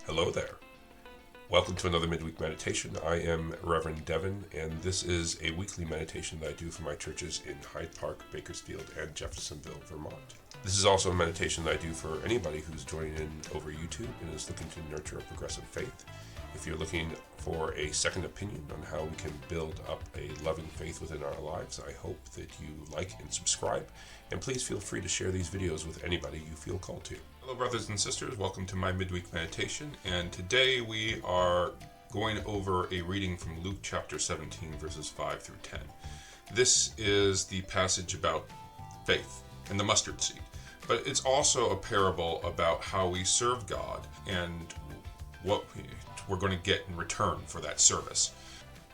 Hello there. Welcome to another midweek meditation. I am Reverend Devin, and this is a weekly meditation that I do for my churches in Hyde Park, Bakersfield, and Jeffersonville, Vermont. This is also a meditation that I do for anybody who's joining in over YouTube and is looking to nurture a progressive faith. If you're looking for a second opinion on how we can build up a loving faith within our lives, I hope that you like and subscribe, and please feel free to share these videos with anybody you feel called to. Hello brothers and sisters, welcome to my midweek meditation, and today we are going over a reading from Luke chapter 17 verses 5 through 10. This is the passage about faith and the mustard seed, but it's also a parable about how we serve God and what we're going to get in return for that service.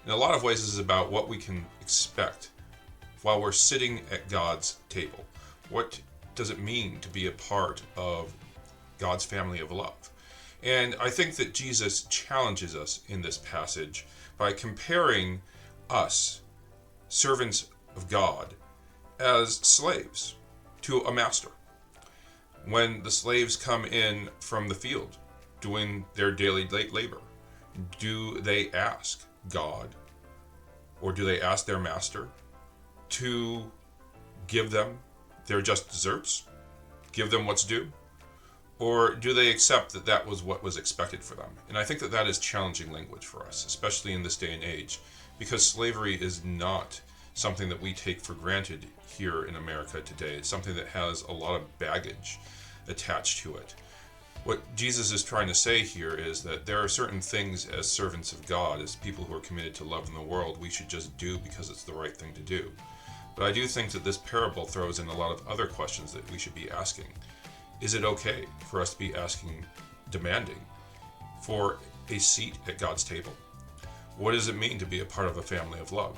In a lot of ways, this is about what we can expect while we're sitting at God's table. What does it mean to be a part of God's family of love? And I think that Jesus challenges us in this passage by comparing us, servants of God, as slaves to a master. When the slaves come in from the field doing their daily labor, do they ask God or do they ask their master to give them their just desserts, give them what's due? Or do they accept that that was what was expected for them? And I think that that is challenging language for us, especially in this day and age, because slavery is not something that we take for granted here in America today. It's something that has a lot of baggage attached to it. What Jesus is trying to say here is that there are certain things as servants of God, as people who are committed to love in the world, we should just do because it's the right thing to do. But I do think that this parable throws in a lot of other questions that we should be asking. Is it okay for us to be demanding for a seat at God's table? What does it mean to be a part of a family of love?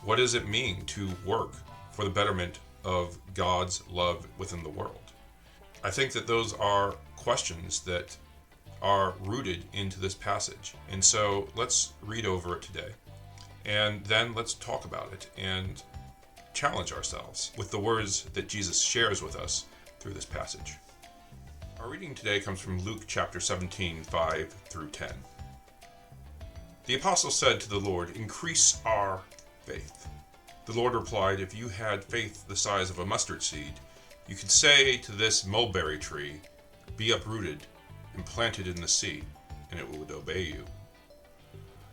What does it mean to work for the betterment of God's love within the world? I think that those are questions that are rooted into this passage. And so let's read over it today, and then let's talk about it and challenge ourselves with the words that Jesus shares with us through this passage. Our reading today comes from Luke chapter 17, 5 through 10. The apostle said to the Lord, "Increase our faith." The Lord replied, "If you had faith the size of a mustard seed, you could say to this mulberry tree, 'Be uprooted and planted in the sea,' and it would obey you.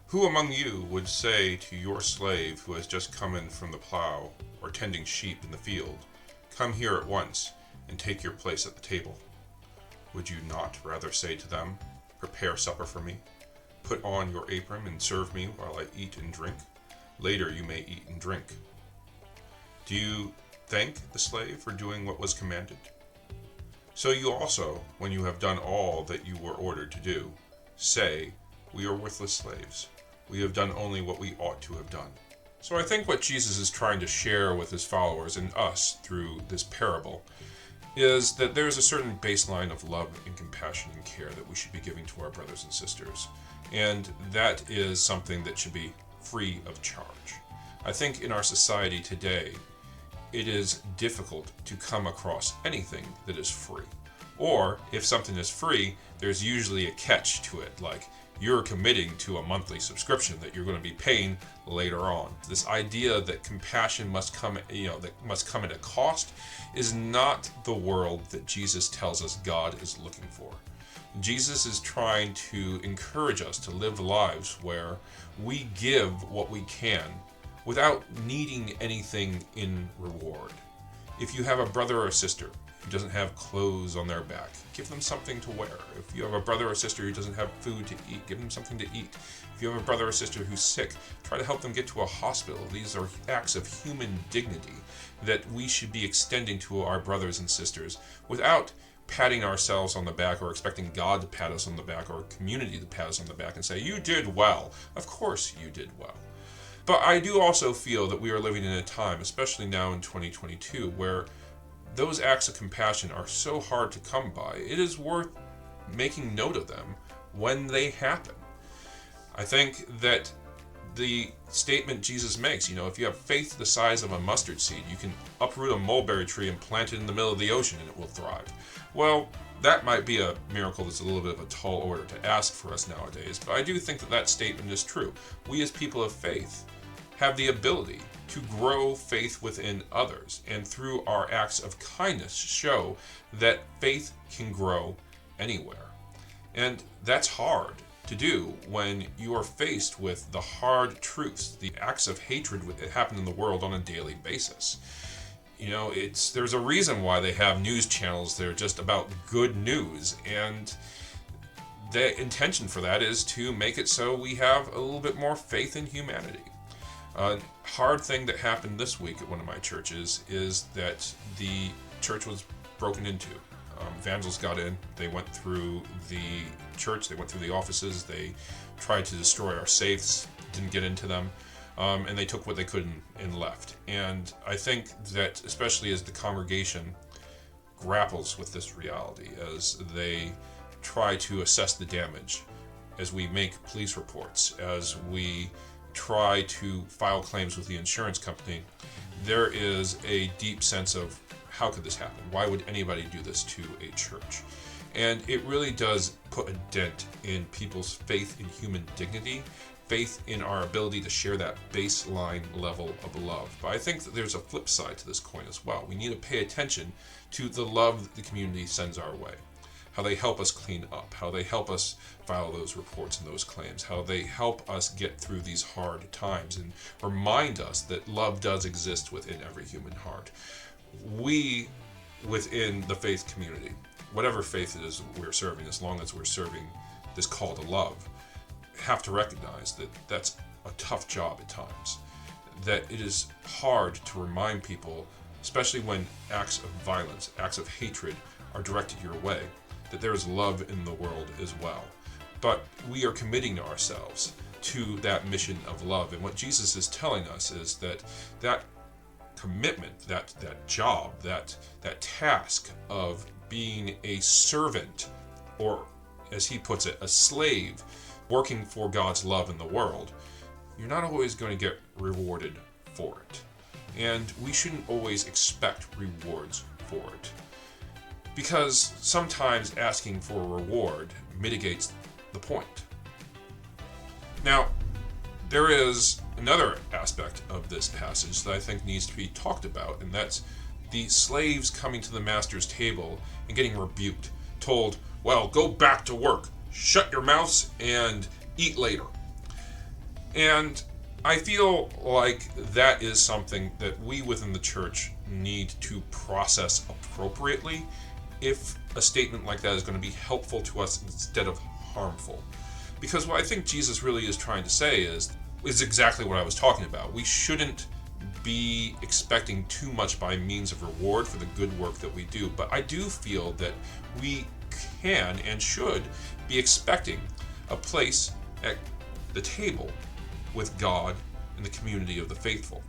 Who among you would say to your slave who has just come in from the plow or tending sheep in the field, 'Come here at once and take your place at the table'? Would you not rather say to them, 'Prepare supper for me, put on your apron and serve me while I eat and drink? Later you may eat and drink.' Do you thank the slave for doing what was commanded? So you also, when you have done all that you were ordered to do, say, 'We are worthless slaves. We have done only what we ought to have done.'" So I think what Jesus is trying to share with his followers and us through this parable is that there's a certain baseline of love and compassion and care that we should be giving to our brothers and sisters. And that is something that should be free of charge. I think in our society today, it is difficult to come across anything that is free. Or if something is free, there's usually a catch to it, like you're committing to a monthly subscription that you're going to be paying later on. This idea that compassion must come at a cost is not the world that Jesus tells us God is looking for. Jesus is trying to encourage us to live lives where we give what we can without needing anything in reward. If you have a brother or sister who doesn't have clothes on their back, give them something to wear. If you have a brother or sister who doesn't have food to eat, give them something to eat. If you have a brother or sister who's sick, try to help them get to a hospital. These are acts of human dignity that we should be extending to our brothers and sisters without patting ourselves on the back or expecting God to pat us on the back or community to pat us on the back and say, "You did well." Of course you did well. But I do also feel that we are living in a time, especially now in 2022, where those acts of compassion are so hard to come by. It is worth making note of them when they happen. I think that the statement Jesus makes, if you have faith the size of a mustard seed, you can uproot a mulberry tree and plant it in the middle of the ocean and it will thrive. Well, that might be a miracle that's a little bit of a tall order to ask for us nowadays, but I do think that that statement is true. We as people of faith have the ability to grow faith within others, and through our acts of kindness show that faith can grow anywhere. And that's hard to do when you are faced with the hard truths, the acts of hatred that happen in the world on a daily basis. There's a reason why they have news channels that are just about good news, and the intention for that is to make it so we have a little bit more faith in humanity. A hard thing that happened this week at one of my churches is that the church was broken into. Vandals got in, they went through the church, they went through the offices, they tried to destroy our safes, didn't get into them, and they took what they could and left. And I think that especially as the congregation grapples with this reality, as they try to assess the damage, as we make police reports, as we try to file claims with the insurance company, there is a deep sense of, how could this happen? Why would anybody do this to a church? And it really does put a dent in people's faith in human dignity, faith in our ability to share that baseline level of love. But I think that there's a flip side to this coin as well. We need to pay attention to the love that the community sends our way, how they help us clean up, how they help us file those reports and those claims, how they help us get through these hard times and remind us that love does exist within every human heart. We, within the faith community, whatever faith it is we're serving, as long as we're serving this call to love, have to recognize that that's a tough job at times, that it is hard to remind people, especially when acts of violence, acts of hatred are directed your way, that there is love in the world as well. But we are committing ourselves to that mission of love, and what Jesus is telling us is that commitment, that job, that task of being a servant, or as he puts it, a slave, working for God's love in the world, you're not always going to get rewarded for it. And we shouldn't always expect rewards for it, because sometimes asking for a reward mitigates the point. Now, there is another aspect of this passage that I think needs to be talked about, and that's the slaves coming to the master's table and getting rebuked, told, well, go back to work, shut your mouths, and eat later. And I feel like that is something that we within the church need to process appropriately if a statement like that is going to be helpful to us instead of harmful. Because what I think Jesus really is trying to say is exactly what I was talking about. We shouldn't be expecting too much by means of reward for the good work that we do. But I do feel that we can and should be expecting a place at the table with God and the community of the faithful.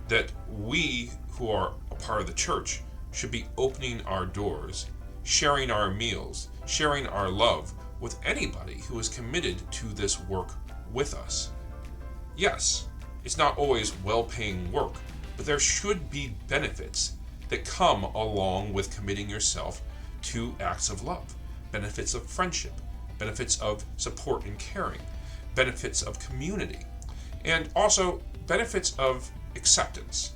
That we who are a part of the church should be opening our doors, sharing our meals, sharing our love with anybody who is committed to this work with us. Yes, it's not always well-paying work, but there should be benefits that come along with committing yourself to acts of love, benefits of friendship, benefits of support and caring, benefits of community, and also benefits of acceptance.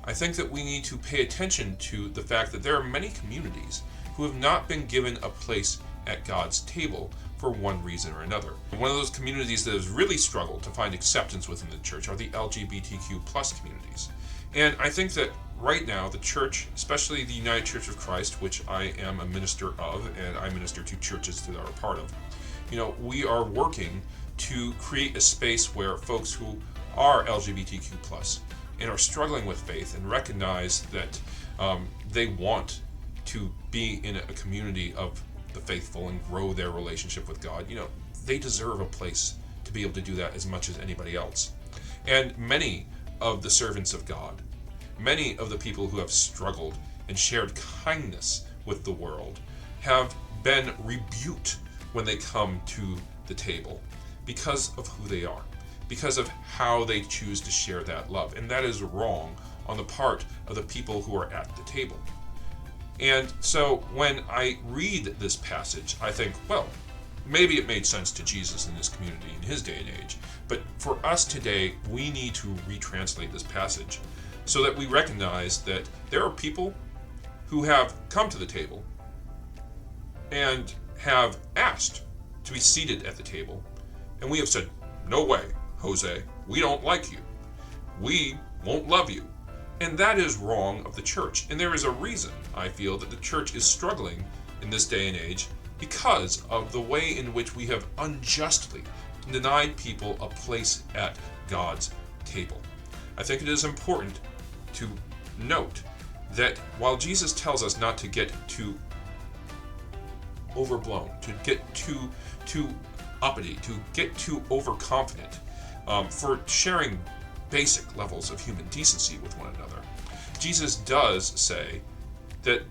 I think that we need to pay attention to the fact that there are many communities who have not been given a place at God's table for one reason or another. One of those communities that has really struggled to find acceptance within the church are the LGBTQ plus communities. And I think that right now the church, especially the United Church of Christ, which I am a minister of, and I minister to churches that are a part of, we are working to create a space where folks who are LGBTQ plus and are struggling with faith and recognize that they want to be in a community of the faithful and grow their relationship with God. They deserve a place to be able to do that as much as anybody else. And many of the servants of God, many of the people who have struggled and shared kindness with the world have been rebuked when they come to the table because of who they are, because of how they choose to share that love. And that is wrong on the part of the people who are at the table. And so when I read this passage, I think, well, maybe it made sense to Jesus in this community in his day and age. But for us today, we need to retranslate this passage so that we recognize that there are people who have come to the table and have asked to be seated at the table. And we have said, no way, Jose, we don't like you. We won't love you. And that is wrong of the church. And there is a reason, I feel, that the church is struggling in this day and age because of the way in which we have unjustly denied people a place at God's table. I think it is important to note that while Jesus tells us not to get too overblown, to get too uppity, to get too overconfident, for sharing basic levels of human decency with one another, Jesus does say that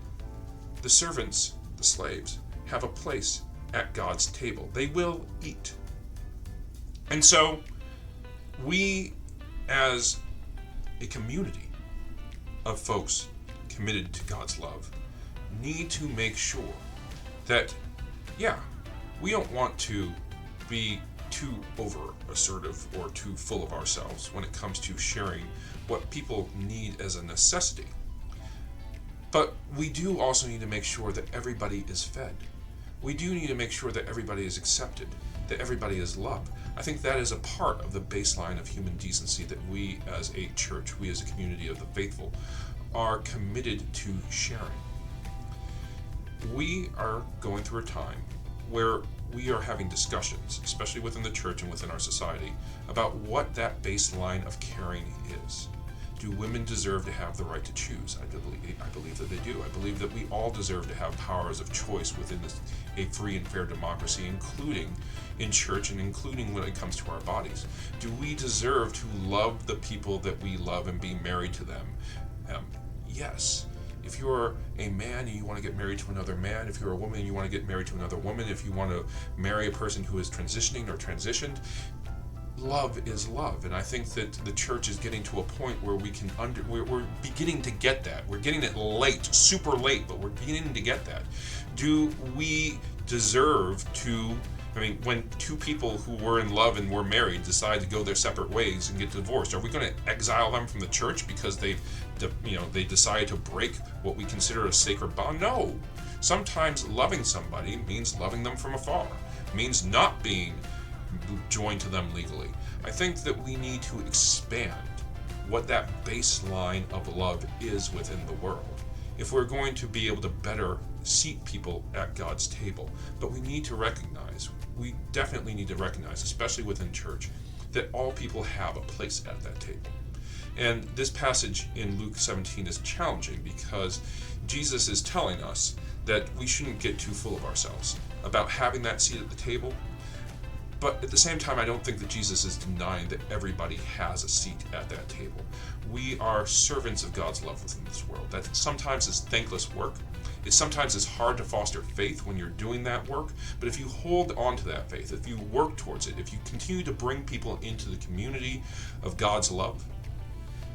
the servants, the slaves, have a place at God's table. They will eat. And so we, as a community of folks committed to God's love, need to make sure that, we don't want to be too over assertive or too full of ourselves when it comes to sharing what people need as a necessity. But we do also need to make sure that everybody is fed. We do need to make sure that everybody is accepted, that everybody is loved. I think that is a part of the baseline of human decency that we as a church, we as a community of the faithful, are committed to sharing. We are going through a time where we are having discussions, especially within the church and within our society, about what that baseline of caring is. Do women deserve to have the right to choose? I believe that they do. I believe that we all deserve to have powers of choice within a free and fair democracy, including in church and including when it comes to our bodies. Do we deserve to love the people that we love and be married to them? Yes. If you're a man and you want to get married to another man, if you're a woman and you want to get married to another woman, if you want to marry a person who is transitioning or transitioned, love is love. And I think that the church is getting to a point where we're beginning to get that. We're getting it late, super late, but we're beginning to get that. Do we deserve to, when two people who were in love and were married decide to go their separate ways and get divorced, are we going to exile them from the church because they decide to break what we consider a sacred bond? No. Sometimes loving somebody means loving them from afar, means not being joined to them legally. I think that we need to expand what that baseline of love is within the world if we're going to be able to better seat people at God's table. But we definitely need to recognize, especially within church, that all people have a place at that table. And this passage in Luke 17 is challenging because Jesus is telling us that we shouldn't get too full of ourselves about having that seat at the table. But at the same time, I don't think that Jesus is denying that everybody has a seat at that table. We are servants of God's love within this world. That sometimes is thankless work. It sometimes is hard to foster faith when you're doing that work. But if you hold on to that faith, if you work towards it, if you continue to bring people into the community of God's love,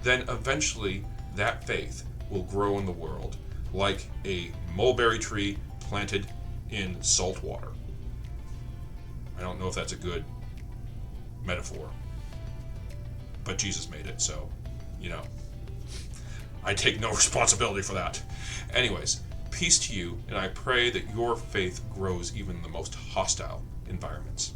then eventually that faith will grow in the world like a mulberry tree planted in salt water. I don't know if that's a good metaphor, but Jesus made it, so, I take no responsibility for that. Anyways, peace to you, and I pray that your faith grows even in the most hostile environments.